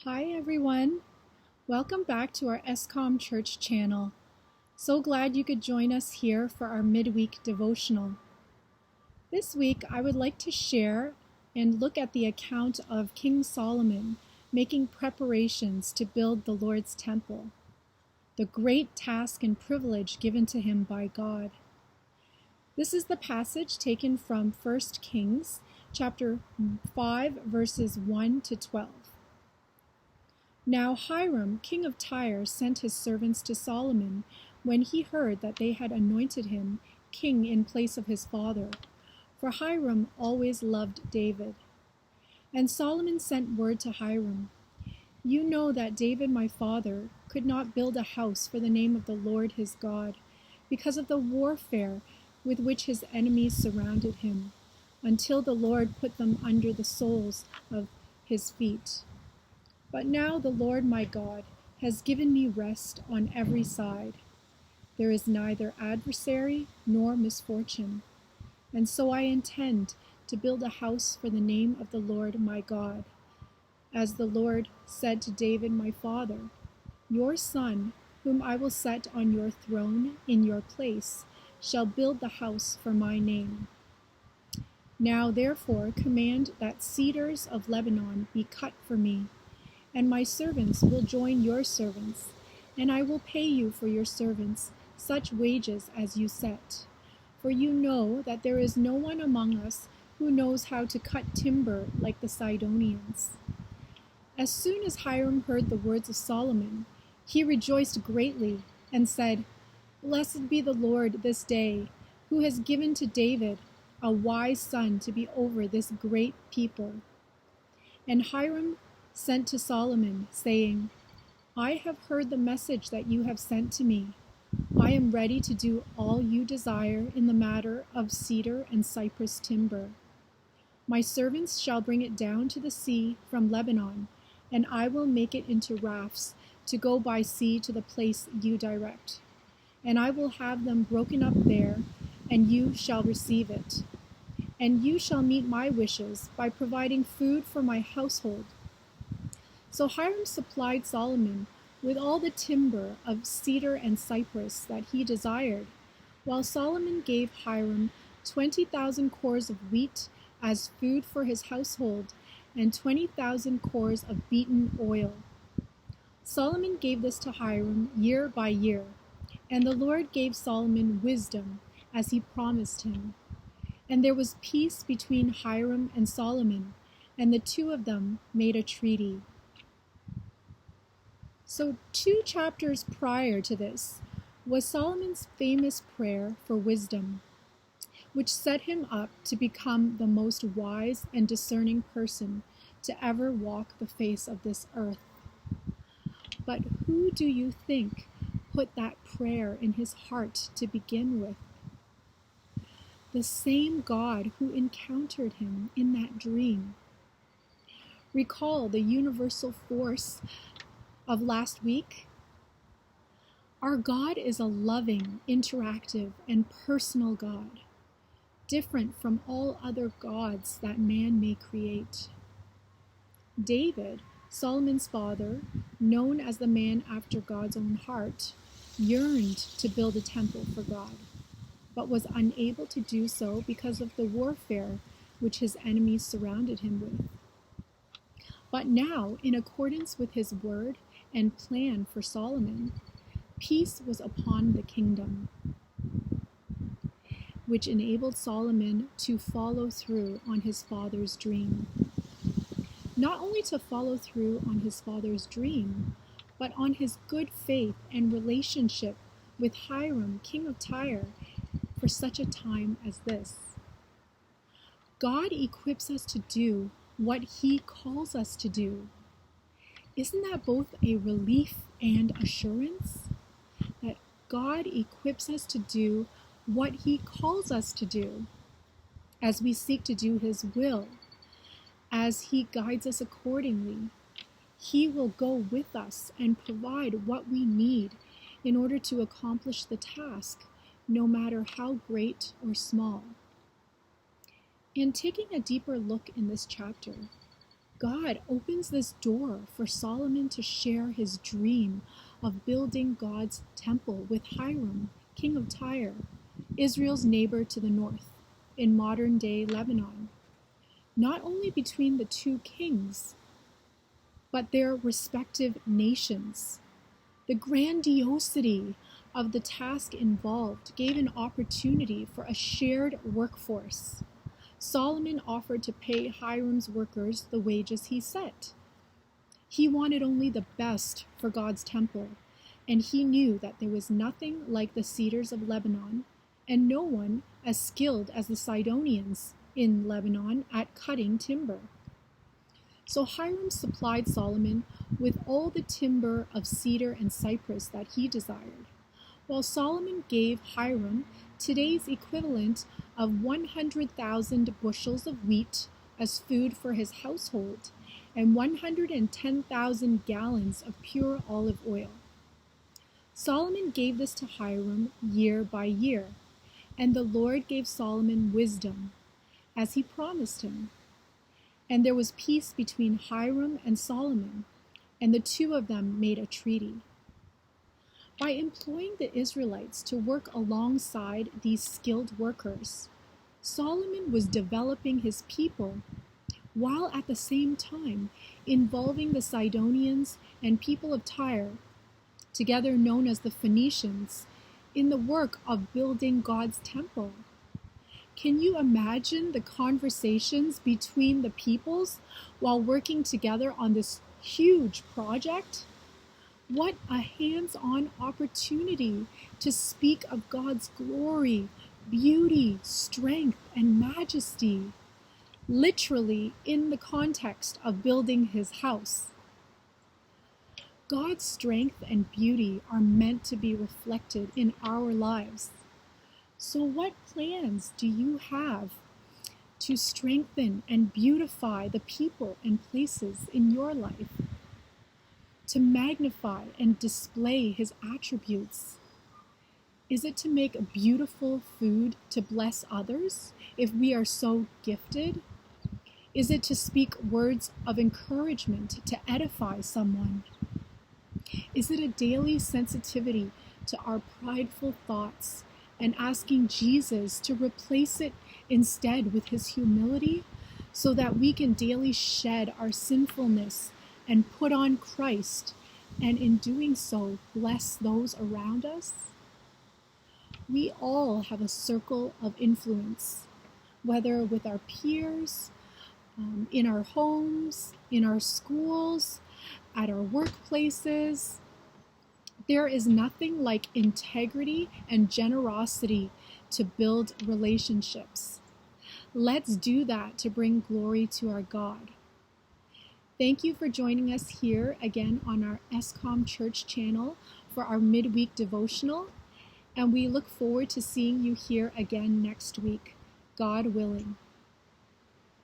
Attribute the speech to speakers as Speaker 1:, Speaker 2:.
Speaker 1: Hi everyone, welcome back to our ESCOM Church channel. So glad you could join us here for our midweek devotional. This week I would like to share and look at the account of King Solomon making preparations to build the Lord's temple, the great task and privilege given to him by God. This is the passage taken from 1 Kings chapter 5 verses 1 to 12. Now Hiram, king of Tyre, sent his servants to Solomon when he heard that they had anointed him king in place of his father, for Hiram always loved David. And Solomon sent word to Hiram, "You know that David my father could not build a house for the name of the Lord his God, because of the warfare with which his enemies surrounded him, until the Lord put them under the soles of his feet. But now the Lord my God has given me rest on every side. There is neither adversary nor misfortune. And so I intend to build a house for the name of the Lord my God. As the Lord said to David my father, your son, whom I will set on your throne in your place, shall build the house for my name. Now therefore command that cedars of Lebanon be cut for me, and my servants will join your servants, and I will pay you for your servants such wages as you set. For you know that there is no one among us who knows how to cut timber like the Sidonians." As soon as Hiram heard the words of Solomon, he rejoiced greatly and said, "Blessed be the Lord this day, who has given to David a wise son to be over this great people." And Hiram sent to Solomon, saying, "I have heard the message that you have sent to me. I am ready to do all you desire in the matter of cedar and cypress timber. My servants shall bring it down to the sea from Lebanon, and I will make it into rafts to go by sea to the place you direct. And I will have them broken up there, and you shall receive it. And you shall meet my wishes by providing food for my household." So Hiram supplied Solomon with all the timber of cedar and cypress that he desired, while Solomon gave Hiram 20,000 cores of wheat as food for his household and 20,000 cores of beaten oil. Solomon gave this to Hiram year by year, and the Lord gave Solomon wisdom as he promised him. And there was peace between Hiram and Solomon, and the two of them made a treaty. So 2 chapters prior to this was Solomon's famous prayer for wisdom, which set him up to become the most wise and discerning person to ever walk the face of this earth. But who do you think put that prayer in his heart to begin with? The same God who encountered him in that dream. Recall the universal force of last week? Our God is a loving, interactive, and personal God, different from all other gods that man may create. David, Solomon's father, known as the man after God's own heart, yearned to build a temple for God, but was unable to do so because of the warfare which his enemies surrounded him with. But now, in accordance with his word and plan for Solomon, peace was upon the kingdom, which enabled Solomon to follow through on his father's dream. Not only to follow through on his father's dream, but on his good faith and relationship with Hiram, king of Tyre, for such a time as this. God equips us to do what he calls us to do. Isn't that both a relief and assurance? That God equips us to do what he calls us to do as we seek to do his will, as he guides us accordingly. He will go with us and provide what we need in order to accomplish the task, no matter how great or small. In taking a deeper look in this chapter, God opens this door for Solomon to share his dream of building God's temple with Hiram, king of Tyre, Israel's neighbor to the north, in modern-day Lebanon. Not only between the two kings, but their respective nations. The grandiosity of the task involved gave an opportunity for a shared workforce. Solomon offered to pay Hiram's workers the wages he set. He wanted only the best for God's temple, and he knew that there was nothing like the cedars of Lebanon, and no one as skilled as the Sidonians in Lebanon at cutting timber. So Hiram supplied Solomon with all the timber of cedar and cypress that he desired, while Solomon gave Hiram today's equivalent of 100,000 bushels of wheat as food for his household and 110,000 gallons of pure olive oil. Solomon gave this to Hiram year by year, and the Lord gave Solomon wisdom, as he promised him. And there was peace between Hiram and Solomon, and the two of them made a treaty. By employing the Israelites to work alongside these skilled workers, Solomon was developing his people, while at the same time involving the Sidonians and people of Tyre, together known as the Phoenicians, in the work of building God's temple. Can you imagine the conversations between the peoples while working together on this huge project? What a hands-on opportunity to speak of God's glory, beauty, strength, and majesty, literally in the context of building his house. God's strength and beauty are meant to be reflected in our lives. So what plans do you have to strengthen and beautify the people and places in your life? To magnify and display his attributes? Is it to make beautiful food to bless others if we are so gifted? Is it to speak words of encouragement to edify someone? Is it a daily sensitivity to our prideful thoughts and asking Jesus to replace it instead with his humility so that we can daily shed our sinfulness and put on Christ, and in doing so, bless those around us? We all have a circle of influence, whether with our peers, in our homes, in our schools, at our workplaces. There is nothing like integrity and generosity to build relationships. Let's do that to bring glory to our God. Thank you for joining us here again on our ESCOM Church channel for our midweek devotional, and we look forward to seeing you here again next week, God willing.